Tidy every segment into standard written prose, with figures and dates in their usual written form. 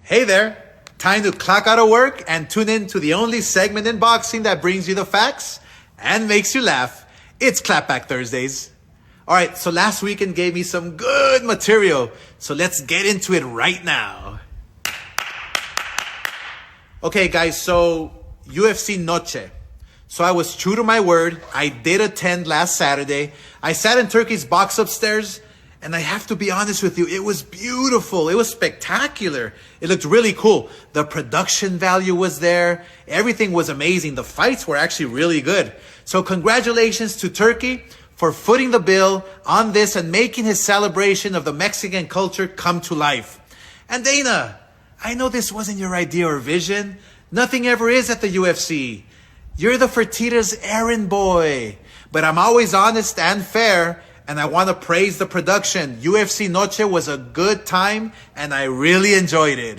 Hey there! Time to clock out of work and tune in to the only segment in boxing that brings you the facts and makes you laugh. It's Clapback Thursdays. Alright, so last weekend gave me some good material, so let's get into it right now. Okay guys, so UFC Noche. So I was true to my word. I did attend last Saturday. I sat in Turkey's box upstairs, and I have to be honest with you, it was beautiful. It was spectacular. It looked really cool. The production value was there. Everything was amazing. The fights were actually really good. So congratulations to Turkey for footing the bill on this and making his celebration of the Mexican culture come to life. And Dana, I know this wasn't your idea or vision. Nothing ever is at the UFC. You're the Fertitta's errand boy. But I'm always honest and fair, and I want to praise the production. UFC Noche was a good time, and I really enjoyed it.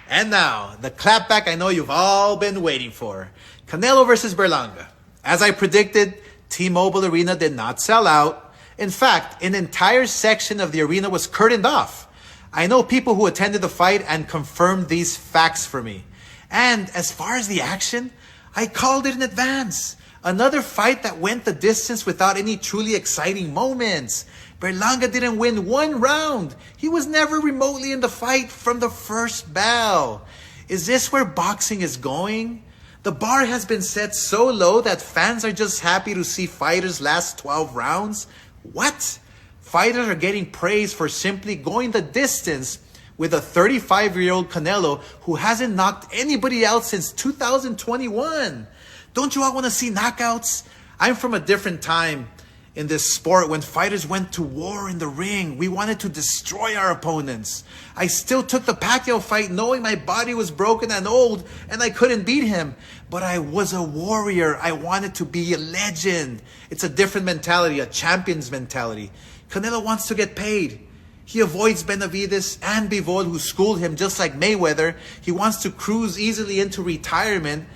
And now, the clapback I know you've all been waiting for. Canelo versus Berlanga. As I predicted, T-Mobile Arena did not sell out. In fact, an entire section of the arena was curtained off. I know people who attended the fight and confirmed these facts for me. And as far as the action, I called it in advance. Another fight that went the distance without any truly exciting moments. Berlanga didn't win one round. He was never remotely in the fight from the first bell. Is this where boxing is going? The bar has been set so low that fans are just happy to see fighters last 12 rounds. What? Fighters are getting praised for simply going the distance with a 35-year-old Canelo who hasn't knocked anybody out since 2021. Don't you all want to see knockouts? I'm from a different time in this sport when fighters went to war in the ring. We wanted to destroy our opponents. I still took the Pacquiao fight knowing my body was broken and old and I couldn't beat him. But I was a warrior. I wanted to be a legend. It's a different mentality, a champion's mentality. Canelo wants to get paid. He avoids Benavides and Bivol, who schooled him just like Mayweather. He wants to cruise easily into retirement.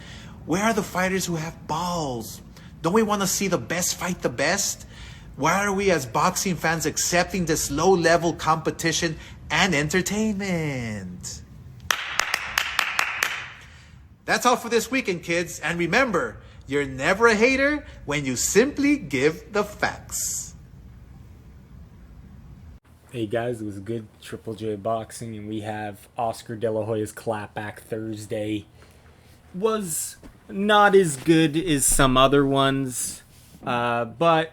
Where are the fighters who have balls? Don't we want to see the best fight the best? Why are we as boxing fans accepting this low-level competition and entertainment? That's all for this weekend, kids. And remember, you're never a hater when you simply give the facts. Hey guys, it was good Triple J boxing, and we have Oscar De La Hoya's Clapback Thursday. Was not as good as some other ones, but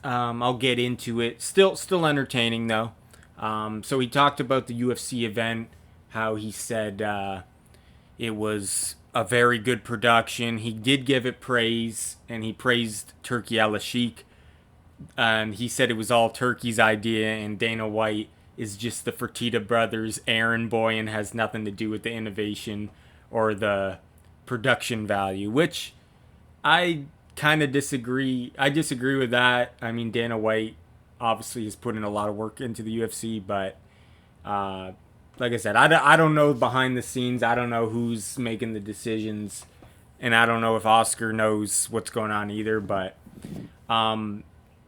I'll get into it. Still entertaining though. So he talked about the UFC event, how he said it was a very good production. He did give it praise, and he praised Turki Al-Sheikh. And he said it was all Turkey's idea, and Dana White is just the Fertitta brothers' errand boy and has nothing to do with the innovation or the production value, which I kind of disagree. I disagree with that. I mean, Dana White obviously has put in a lot of work into the UFC, but like I said, I don't know behind the scenes. I don't know who's making the decisions, and I don't know if Oscar knows what's going on either, but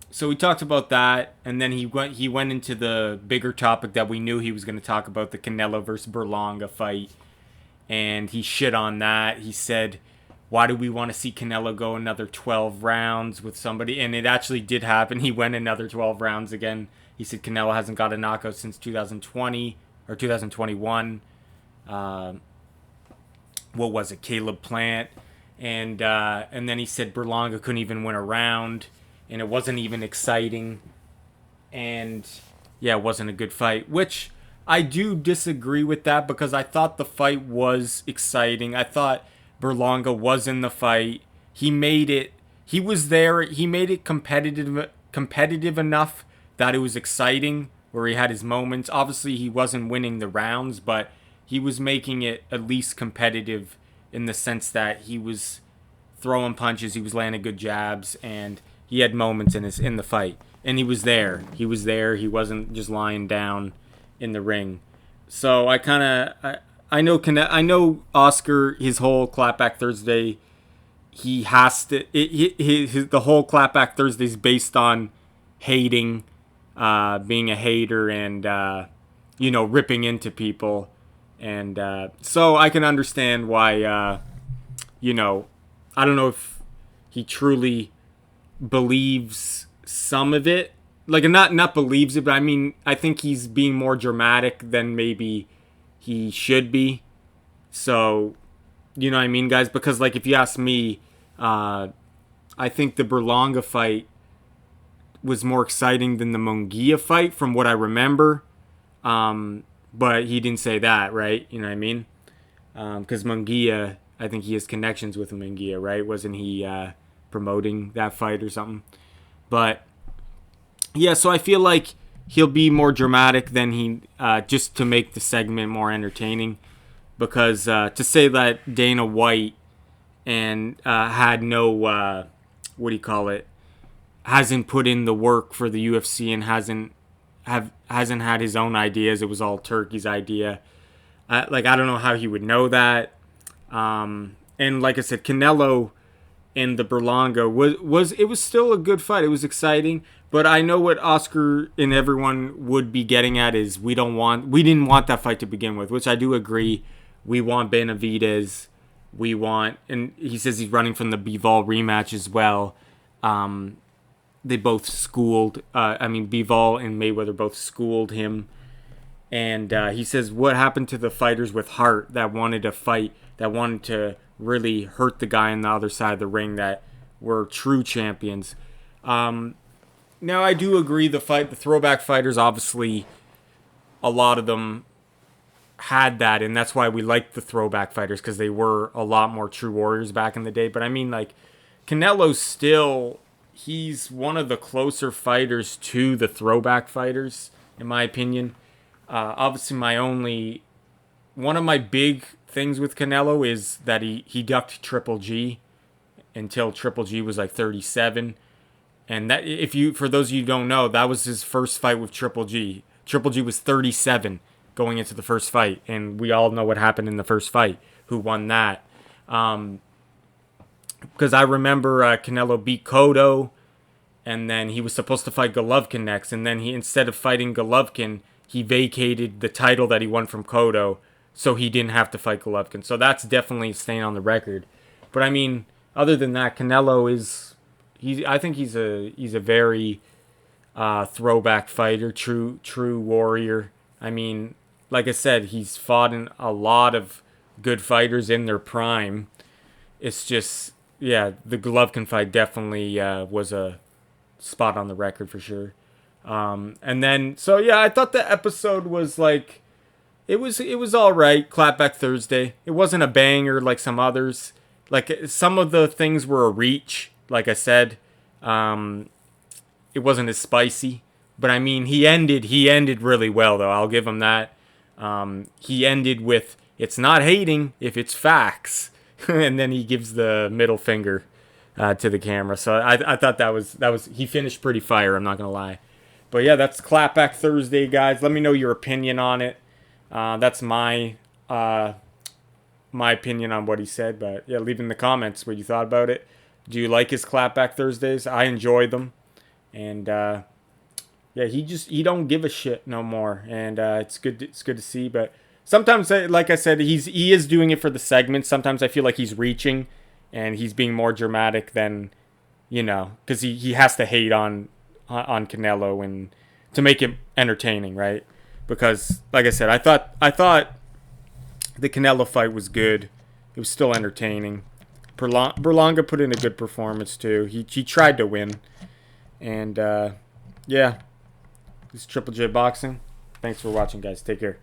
so we talked about that, and then he went into the bigger topic that we knew he was going to talk about, the Canelo versus Berlanga fight, and he shit on that. He said, why do we want to see Canelo go another 12 rounds with somebody? And it actually did happen. He went another 12 rounds again. He said Canelo hasn't got a knockout since 2020 or 2021. What was it? Caleb Plant. And then he said Berlanga couldn't even win a round, and it wasn't even exciting. And yeah, it wasn't a good fight, which I do disagree with that, because I thought the fight was exciting. I thought Berlanga was in the fight. He made it. He was there. He made it competitive enough that it was exciting, where he had his moments. Obviously, he wasn't winning the rounds, but he was making it at least competitive in the sense that he was throwing punches, he was landing good jabs, and he had moments in the fight. And he was there. He was there. He wasn't just lying down in the ring. So I know Oscar, his whole Clapback Thursday, he has to. The whole Clapback Thursday is based on hating, being a hater, and ripping into people. And so I can understand why, I don't know if he truly believes some of it. Like, not believes it, but I mean, I think he's being more dramatic than maybe he should be. So, you know what I mean, guys? Because, like, if you ask me, I think the Berlanga fight was more exciting than the Munguia fight from what I remember. But he didn't say that, right? You know what I mean? Because Munguia, I think he has connections with Munguia, right? Wasn't he promoting that fight or something? But yeah, so I feel like he'll be more dramatic than he just to make the segment more entertaining. Because to say that Dana White and had no what do you call it? Hasn't put in the work for the UFC and hasn't had his own ideas. It was all Turkey's idea. I don't know how he would know that. And like I said, Canelo and the Berlanga was still a good fight. It was exciting, but I know what Oscar and everyone would be getting at is we didn't want that fight to begin with, which I do agree. We want Benavidez. And he says he's running from the Bivol rematch as well. They both schooled. Bivol and Mayweather both schooled him. And he says, what happened to the fighters with heart that wanted to fight, that wanted to really hurt the guy on the other side of the ring, that were true champions? Now, I do agree the throwback fighters, obviously, a lot of them had that, and that's why we liked the throwback fighters, because they were a lot more true warriors back in the day. But I mean, like, Canelo's still, he's one of the closer fighters to the throwback fighters, in my opinion. Obviously, one of my big things with Canelo is that he ducked Triple G until Triple G was like 37. And that, for those of you who don't know, that was his first fight with Triple G. Triple G was 37 going into the first fight, and we all know what happened in the first fight, who won that. Because I remember Canelo beat Cotto, and then he was supposed to fight Golovkin next, and then instead of fighting Golovkin, he vacated the title that he won from Cotto, so he didn't have to fight Golovkin. So that's definitely staying on the record. But I mean, other than that, Canelo I think he's a very throwback fighter, true warrior. I mean, like I said, he's fought in a lot of good fighters in their prime. It's just, yeah, the Golovkin fight definitely was a spot on the record for sure. And then, so yeah, I thought the episode was like, it was all right. Clapback Thursday. It wasn't a banger like some others. Like, some of the things were a reach. Like I said, it wasn't as spicy. But I mean, he ended really well though. I'll give him that. He ended with, it's not hating if it's facts. And then he gives the middle finger to the camera. So I thought that was he finished pretty fire, I'm not gonna lie. But yeah, that's Clapback Thursday, guys. Let me know your opinion on it. That's my opinion on what he said. But yeah, leave in the comments what you thought about it. Do you like his Clapback Thursdays? I enjoy them. And yeah, he don't give a shit no more, and it's good to see. But sometimes, like I said, he is doing it for the segment. Sometimes I feel like he's reaching, and he's being more dramatic than, because he has to hate on Canelo and to make it entertaining, right? Because like I said, I thought the Canelo fight was good. It was still entertaining. Berlanga put in a good performance too. He tried to win, and yeah. This is Triple J Boxing. Thanks for watching, guys. Take care.